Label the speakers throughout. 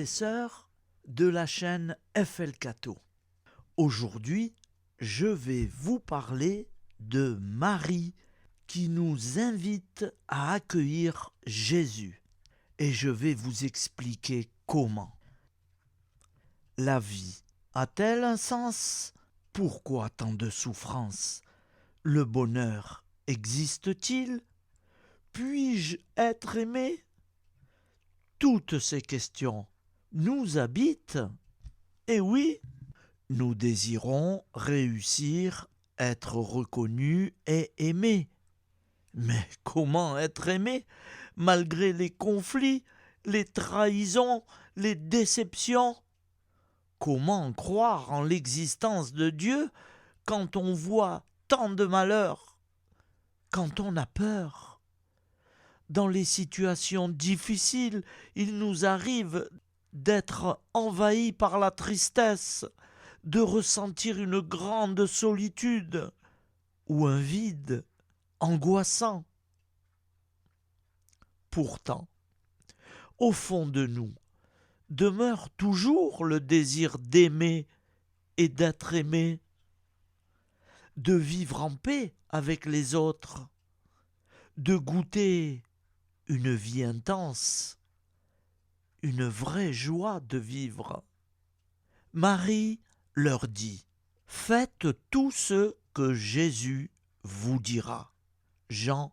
Speaker 1: et sœurs de la chaîne FL Cato. Aujourd'hui, je vais vous parler de Marie qui nous invite à accueillir Jésus. Et je vais vous expliquer comment. La vie a-t-elle un sens? Pourquoi tant de souffrance? Le bonheur existe-t-il? Puis-je être aimé? Toutes ces questions nous habitent. Et oui, nous désirons réussir, être reconnus et aimés. Mais comment être aimé malgré les conflits, les trahisons, les déceptions? Comment croire en l'existence de Dieu quand on voit tant de malheurs, quand on a peur? Dans les situations difficiles, il nous arrive d'être envahis par la tristesse, de ressentir une grande solitude ou un vide angoissant. Pourtant, au fond de nous, demeure toujours le désir d'aimer et d'être aimé, de vivre en paix avec les autres, de goûter une vie intense, une vraie joie de vivre. Marie leur dit: « Faites tout ce que Jésus vous dira. » Jean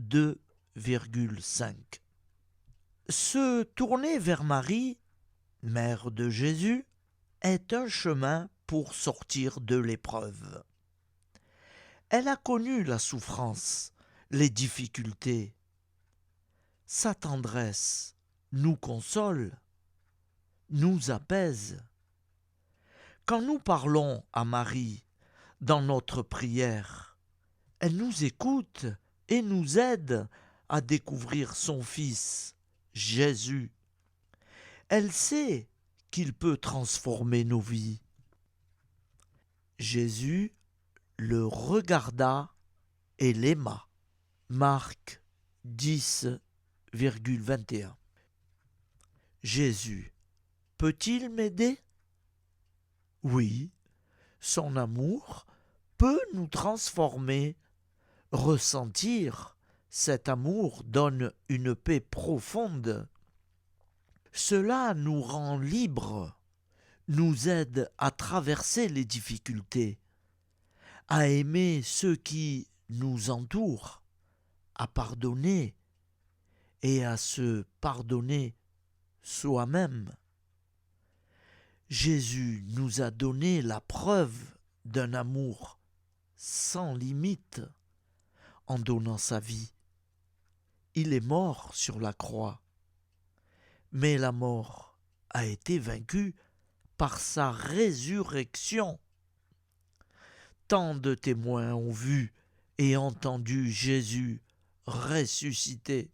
Speaker 1: 2,5. Se tourner vers Marie, mère de Jésus, est un chemin pour sortir de l'épreuve. Elle a connu la souffrance, les difficultés. Sa tendresse nous console, nous apaise. Quand nous parlons à Marie dans notre prière, elle nous écoute et nous aide à découvrir son Fils, Jésus. Elle sait qu'il peut transformer nos vies. Jésus le regarda et l'aima. Marc 10,21. Jésus peut-il m'aider? Oui, son amour peut nous transformer. Ressentir cet amour donne une paix profonde. Cela nous rend libres, nous aide à traverser les difficultés, à aimer ceux qui nous entourent, à pardonner et à se pardonner soi-même. Jésus nous a donné la preuve d'un amour sans limite en donnant sa vie. Il est mort sur la croix, mais la mort a été vaincue par sa résurrection. Tant de témoins ont vu et entendu Jésus ressuscité.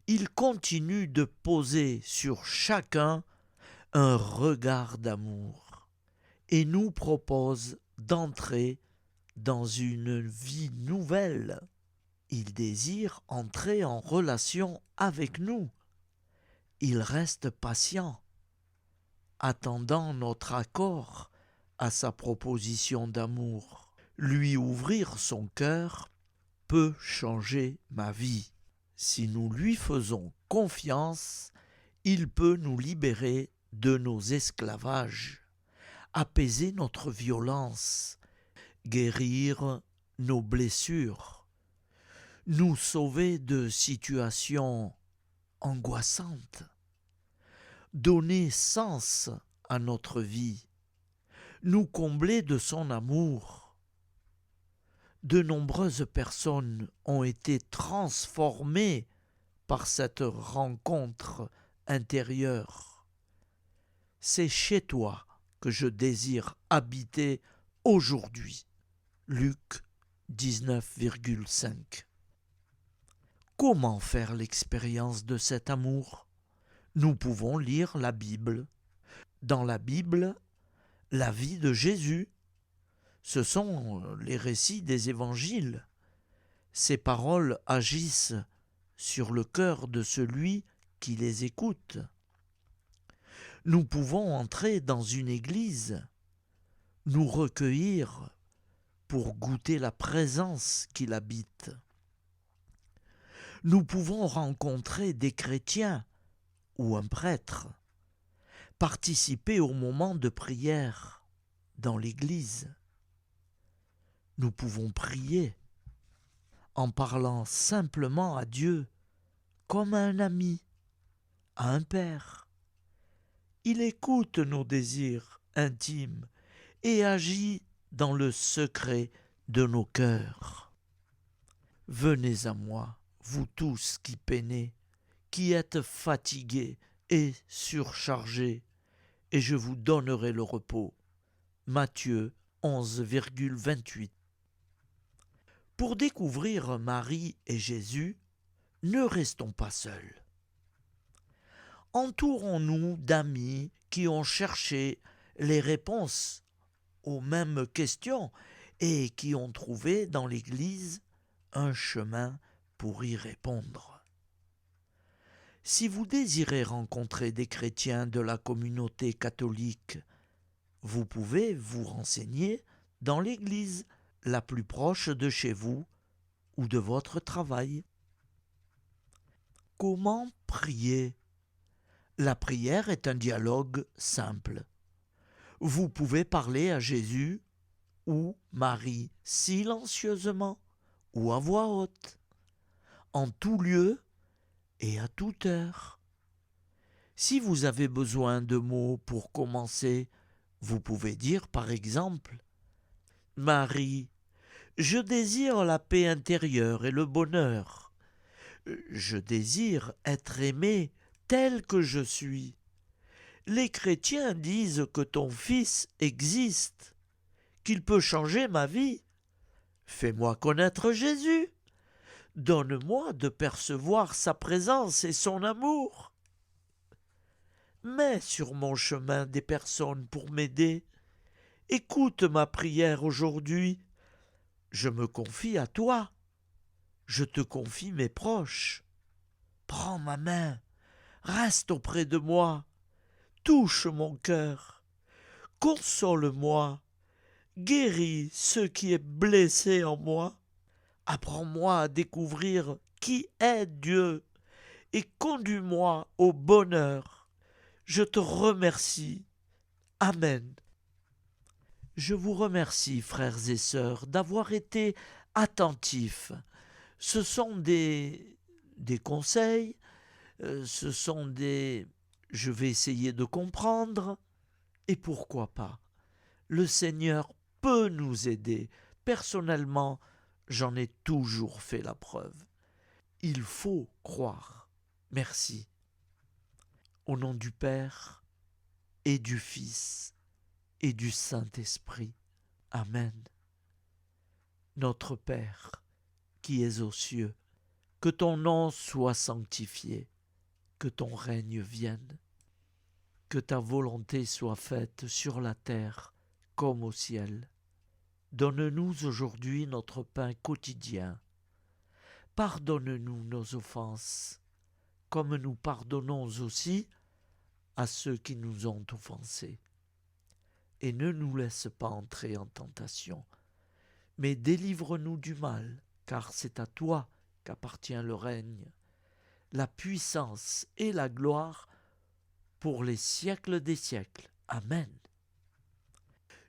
Speaker 1: Il continue de poser sur chacun un regard d'amour et nous propose d'entrer dans une vie nouvelle. Il désire entrer en relation avec nous. Il reste patient, attendant notre accord à sa proposition d'amour. Lui ouvrir son cœur peut changer ma vie. Si nous lui faisons confiance, il peut nous libérer de nos esclavages, apaiser notre violence, guérir nos blessures, nous sauver de situations angoissantes, donner sens à notre vie, nous combler de son amour. De nombreuses personnes ont été transformées par cette rencontre intérieure. C'est chez toi que je désire habiter aujourd'hui. Luc 19,5. Comment faire l'expérience de cet amour? Nous pouvons lire la Bible. Dans la Bible, la vie de Jésus, ce sont les récits des évangiles. Ces paroles agissent sur le cœur de celui qui les écoute. Nous pouvons entrer dans une église, nous recueillir pour goûter la présence qui l'habite. Nous pouvons rencontrer des chrétiens ou un prêtre, participer au moment de prière dans l'église. Nous pouvons prier en parlant simplement à Dieu comme à un ami, à un père. Il écoute nos désirs intimes et agit dans le secret de nos cœurs. Venez à moi, vous tous qui peinez, qui êtes fatigués et surchargés, et je vous donnerai le repos. Matthieu 11,28. Pour découvrir Marie et Jésus, ne restons pas seuls. Entourons-nous d'amis qui ont cherché les réponses aux mêmes questions et qui ont trouvé dans l'Église un chemin pour y répondre. Si vous désirez rencontrer des chrétiens de la communauté catholique, vous pouvez vous renseigner dans l'Église la plus proche de chez vous ou de votre travail. Comment prier ? La prière est un dialogue simple. Vous pouvez parler à Jésus ou Marie silencieusement ou à voix haute, en tout lieu et à toute heure. Si vous avez besoin de mots pour commencer, vous pouvez dire par exemple « Marie, je désire la paix intérieure et le bonheur. Je désire être aimé tel que je suis. Les chrétiens disent que ton Fils existe, qu'il peut changer ma vie. Fais-moi connaître Jésus. Donne-moi de percevoir sa présence et son amour. Mets sur mon chemin des personnes pour m'aider. Écoute ma prière aujourd'hui. Je me confie à toi. Je te confie mes proches. Prends ma main. Reste auprès de moi. Touche mon cœur. Console-moi. Guéris ce qui est blessé en moi. Apprends-moi à découvrir qui est Dieu et conduis-moi au bonheur. Je te remercie. Amen. Je vous remercie, frères et sœurs, d'avoir été attentifs. Ce sont des conseils, ce sont des je vais essayer de comprendre, et pourquoi pas. Le Seigneur peut nous aider. Personnellement, j'en ai toujours fait la preuve. Il faut croire. Merci. Au nom du Père et du Fils et du Saint-Esprit. Amen. Notre Père, qui es aux cieux, que ton nom soit sanctifié, que ton règne vienne, que ta volonté soit faite sur la terre comme au ciel. Donne-nous aujourd'hui notre pain quotidien. Pardonne-nous nos offenses, comme nous pardonnons aussi à ceux qui nous ont offensés. Et ne nous laisse pas entrer en tentation, mais délivre-nous du mal, car c'est à toi qu'appartient le règne, la puissance et la gloire pour les siècles des siècles. Amen.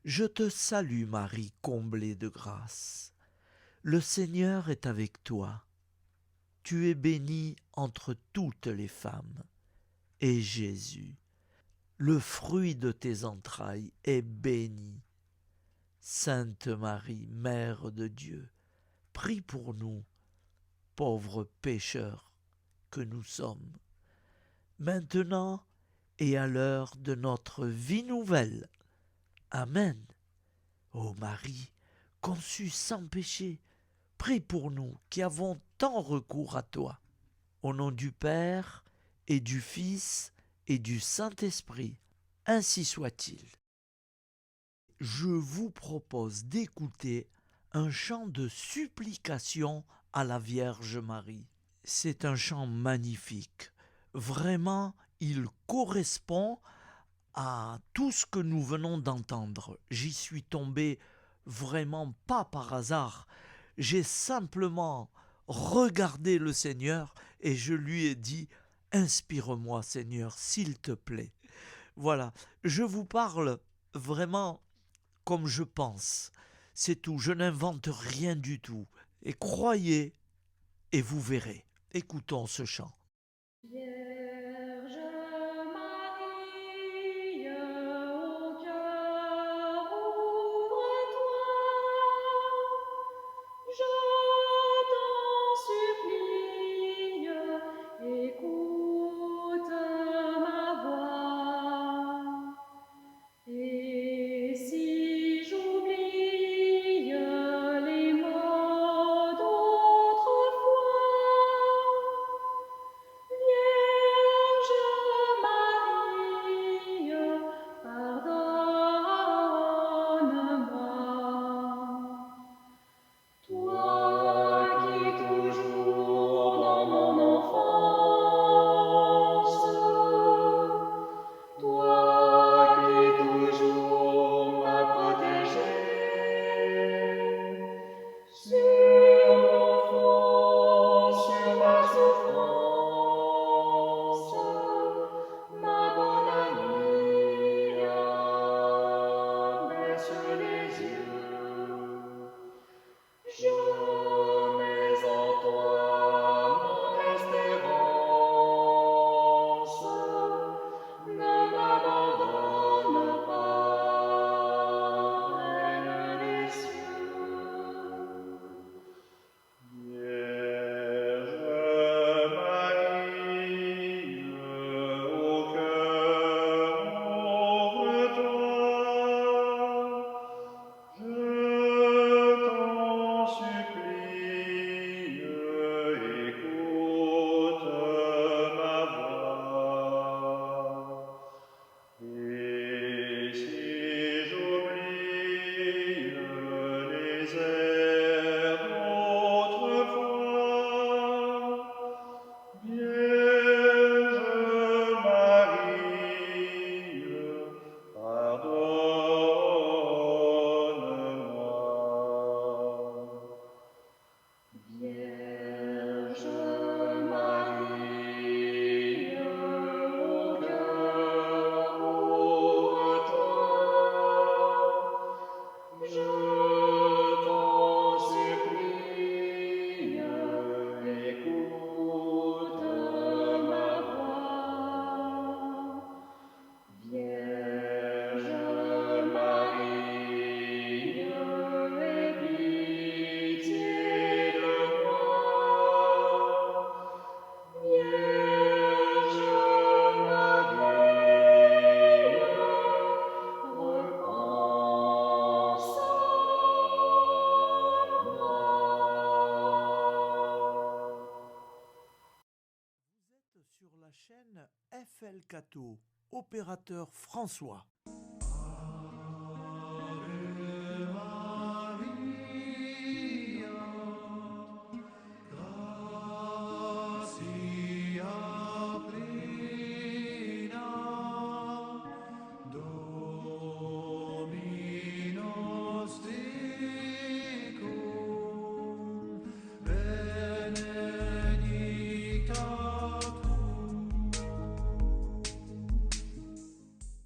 Speaker 1: Je te salue Marie, comblée de grâce. Le Seigneur est avec toi. Tu es bénie entre toutes les femmes, et Jésus, le fruit de tes entrailles, est béni. Sainte Marie, Mère de Dieu, prie pour nous, pauvres pécheurs que nous sommes, maintenant et à l'heure de notre vie nouvelle. Amen. Ô Marie, conçue sans péché, prie pour nous qui avons tant recours à toi. Au nom du Père et du Fils et du Saint-Esprit, ainsi soit-il. Je vous propose d'écouter un chant de supplication à la Vierge Marie. C'est un chant magnifique. Vraiment, il correspond à tout ce que nous venons d'entendre. J'y suis tombé vraiment pas par hasard. J'ai simplement regardé le Seigneur et je lui ai dit, inspire-moi Seigneur, s'il te plaît. Voilà, je vous parle vraiment comme je pense. C'est tout, je n'invente rien du tout. Et croyez et vous verrez. Écoutons ce chant.
Speaker 2: Vierge Marie, au cœur ouvre-toi, je t'en supplie, écoute ma voix. Et si j'oublie les mots d'autrefois, Vierge Marie, pardonne-moi. Toi qui toujours dans mon enfance, toi qui toujours m'as protégé, sur mon front, sur ma souffrance, ma bonne amie, baisse les yeux. Je mets en toi mon espérance, ne m'abandonne pas, Reine des cieux. Vierge Marie, au cœur ouvre-toi, je t'en supplie, écoute ma voix. Et si j'oublie les airs d'autrefois, Vierge Marie, pardonne-moi. Vierge Marie, au cœur ouvre-toi, je t'en supplie, écoute ma voix. Vierge Marie, aie pitié de moi. Vierge Marie, repense à moi.
Speaker 1: Vous êtes sur la chaîne FL Cato, opérateur François.